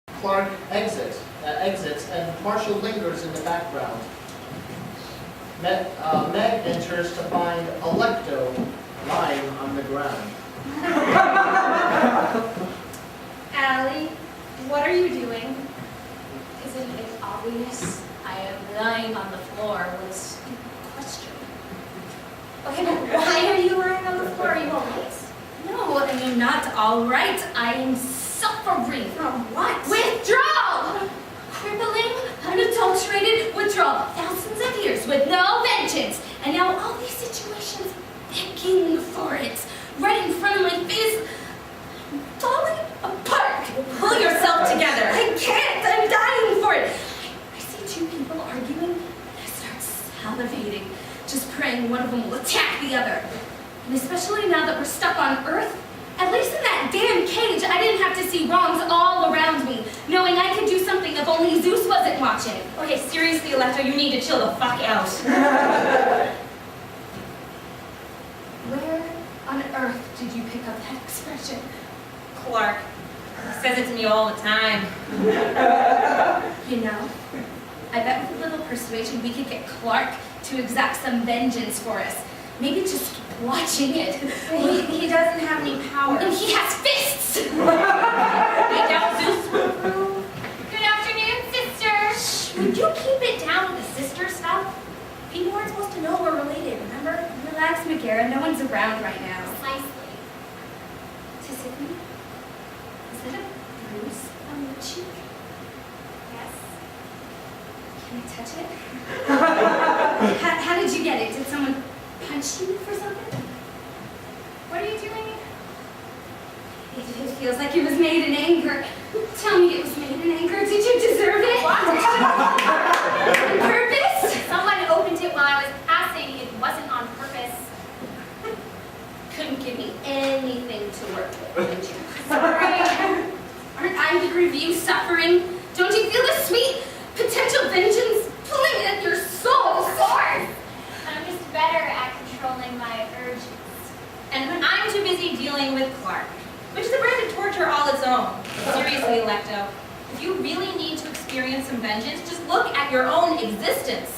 Clark exits, and Marshall lingers in the background. Meg enters to find Alecto lying on the ground. Allie, what are you doing? Isn't it obvious? I am lying on the floor. What's the question? Okay, but why are you lying on the floor? Are you alright? No, I am not all right. I am suffering. From what? Withdrawal! Crippling, unadulterated withdrawal. Thousands of years with no vengeance. And now all these situations begging for it. Right in front of my face. I'm falling apart. Pull yourself together. I can't. I'm dying for it. I see two people arguing, and I start salivating, just praying one of them will attack the other. And especially now that we're stuck on Earth, at least in that damn cage, I didn't have to see wrongs all around me, knowing I could do something if only Zeus wasn't watching. Okay, seriously, Alecto, you need to chill the fuck out. Where on earth did you pick up that expression? Clark says it to me all the time. You know, I bet with a little persuasion we could get Clark to exact some vengeance for us. Maybe just watching it. He doesn't have any power. And he has fists! I doubt Zeus will approve. Good afternoon, sisters. Would you keep it down with the sister stuff? People aren't supposed to know we're related, remember? Relax, Megara, no one's around right now. Precisely. Tiffany, is that a bruise on your cheek? Yes. Can I touch it? How did you get it? Did someone punch you for something? What are you doing? It feels like it was made in anger. Tell me it was made in anger. Did you deserve it? What? On purpose? Someone opened it while I was passing. It wasn't on purpose. Couldn't give me anything to work with, did you? Sorry. Aren't I the review suffering? Don't you feel the sweet potential vengeance pulling at your soul? Sword. I'm just better at controlling my urges. And when I'm too busy dealing with Clark, which is a brand of torture all its own. Seriously, Alecto, if you really need to experience some vengeance, just look at your own existence.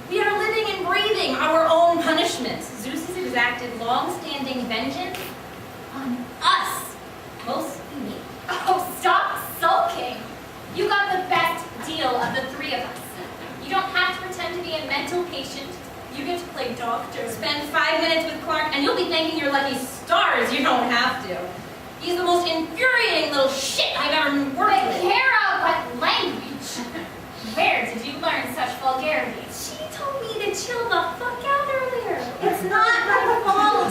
We are living and breathing our own punishments. Zeus has exacted long-standing vengeance on us, mostly me. Oh, stop sulking. You got the best deal of the three of us. You don't have to pretend to be a mental patient. You get to play doctor. Spend 5 minutes with Clark and you'll be thanking your lucky stars you don't have to. He's the most infuriating little shit I've ever worked with. Megara, what language? Where did you learn such vulgarity? She told me to chill the fuck out earlier. It's not my fault.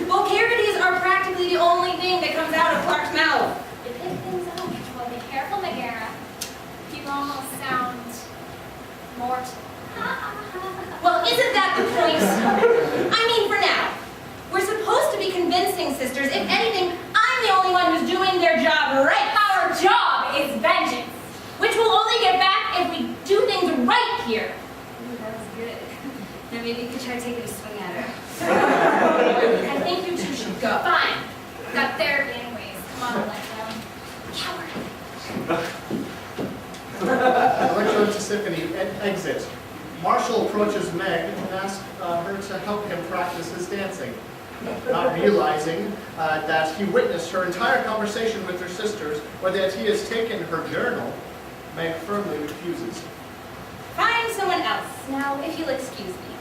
Vulgarities are practically the only thing that comes out of Clark's mouth. You pick things up. Well, be careful, Megara. You almost sound mortal. Well, isn't that the point? I mean, for now. We're supposed to be convincing sisters. If anything, I'm the only one who's doing their job right. Our job is vengeance. Which we'll only get back if we do things right here. Ooh, that was good. Now maybe you could try taking a swing at her. I think you two should go. Fine. Got therapy anyways. Come on, Alecto. Coward. Electro and Tiffany exit. Marshall approaches Meg and asks her to help him practice his dancing. Not realizing that he witnessed her entire conversation with her sisters, or that he has taken her journal, Meg firmly refuses. Find someone else. Now, if you'll excuse me.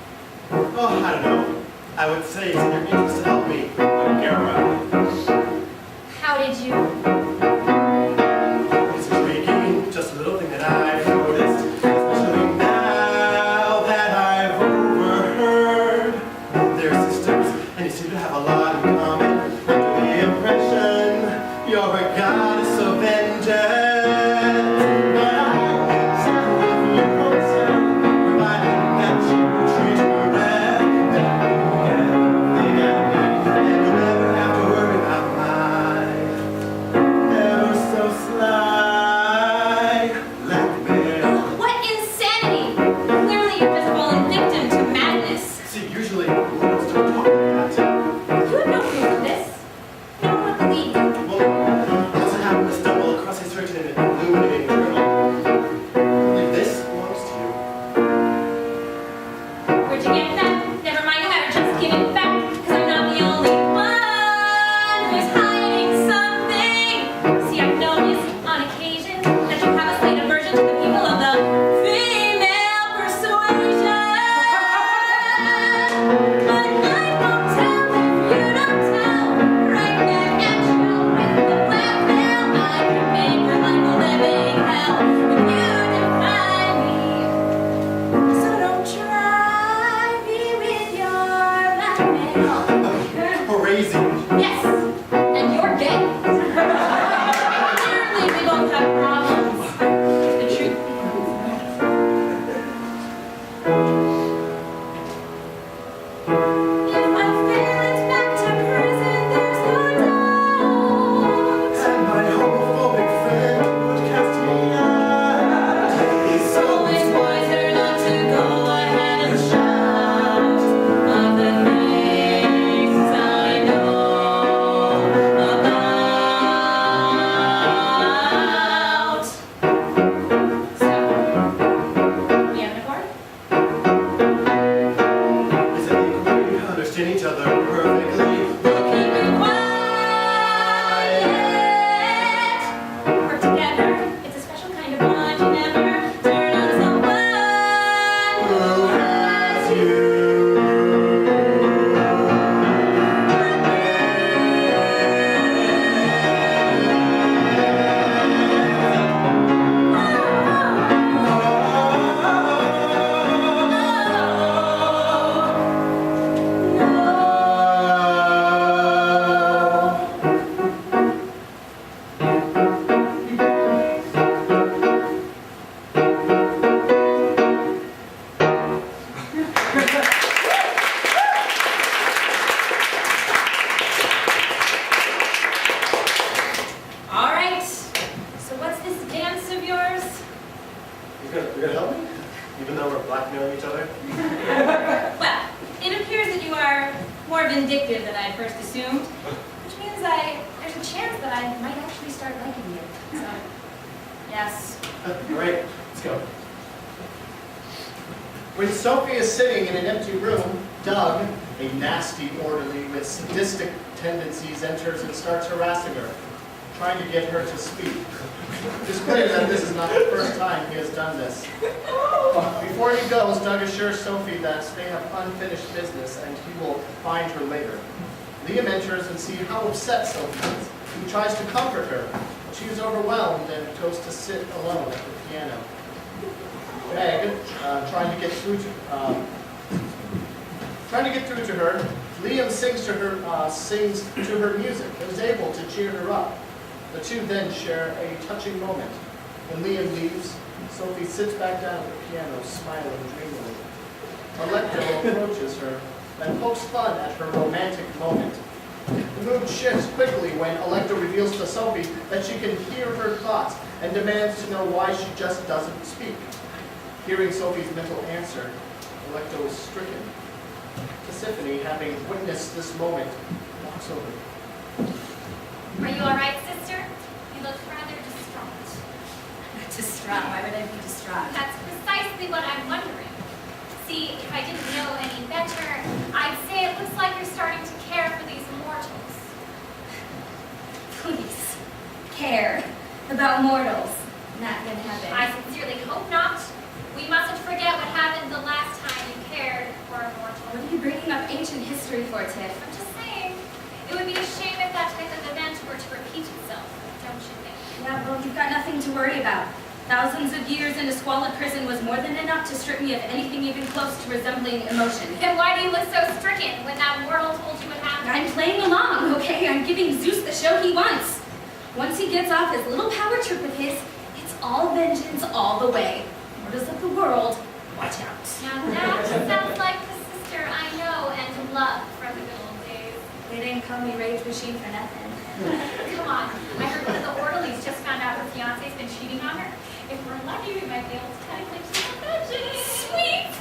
Oh, I don't know. I would say it's in your interest to help me, but Kara. How did you? It's intriguing, just a little thing that I've noticed, especially now that I've overheard their sisters, and you seem to have a lot in common. Under the impression you're a goddess of vengeance, but I can tell if you're concerned, provided that you treat me well, then you get everything I need, and you'll never have to worry about mine. You're gonna help me? Even though we're blackmailing each other? Well, it appears that you are more vindictive than I first assumed, which means there's a chance that I might actually start liking you. So, yes. Great, let's go. When Sophie is sitting in an empty room, Doug, a nasty orderly with sadistic tendencies, enters and starts harassing her, trying to get her to speak. It is clear that this is not the first time he has done this. Before he goes, Doug assures Sophie that they have unfinished business and he will find her later. Liam enters and sees how upset Sophie is. He tries to comfort her, but she is overwhelmed and goes to sit alone at the piano. Meg, trying to get through to her, Liam sings to her music and is able to cheer her up. The two then share a touching moment. When Liam leaves, Sophie sits back down at the piano, smiling dreamily. Electo approaches her and pokes fun at her romantic moment. The mood shifts quickly when Electo reveals to Sophie that she can hear her thoughts and demands to know why she just doesn't speak. Hearing Sophie's mental answer, Electo is stricken. Tisiphone, having witnessed this moment, walks over. Are you all right, sister? You look rather distraught. Distraught? Why would I be distraught? That's precisely what I'm wondering. See, if I didn't know any better, I'd say it looks like you're starting to care for these mortals. Please, care about mortals. Not gonna happen. I sincerely hope not. We mustn't forget what happened the last time you cared for a mortal. What are you bringing up ancient history for, Tiff? I'm just saying, it would be a shame if that type of event were to repeat itself, don't you think? Yeah, well, you've got nothing to worry about. Thousands of years in a squalid prison was more than enough to strip me of anything even close to resembling emotion. Then why do you look so stricken when that mortal told you what happened? I'm playing along, okay? I'm giving Zeus the show he wants. Once he gets off his little power trip of his, it's all vengeance all the way. Mortals of the world, watch out. Now that sounds like the sister I know and love from the good old days. They didn't call me Rage Machine for nothing. Come on, I heard one of the orderlies just found out her fiance's been cheating on her. If we're lucky, we might be able to cut a glimpse of the budget. Sweet!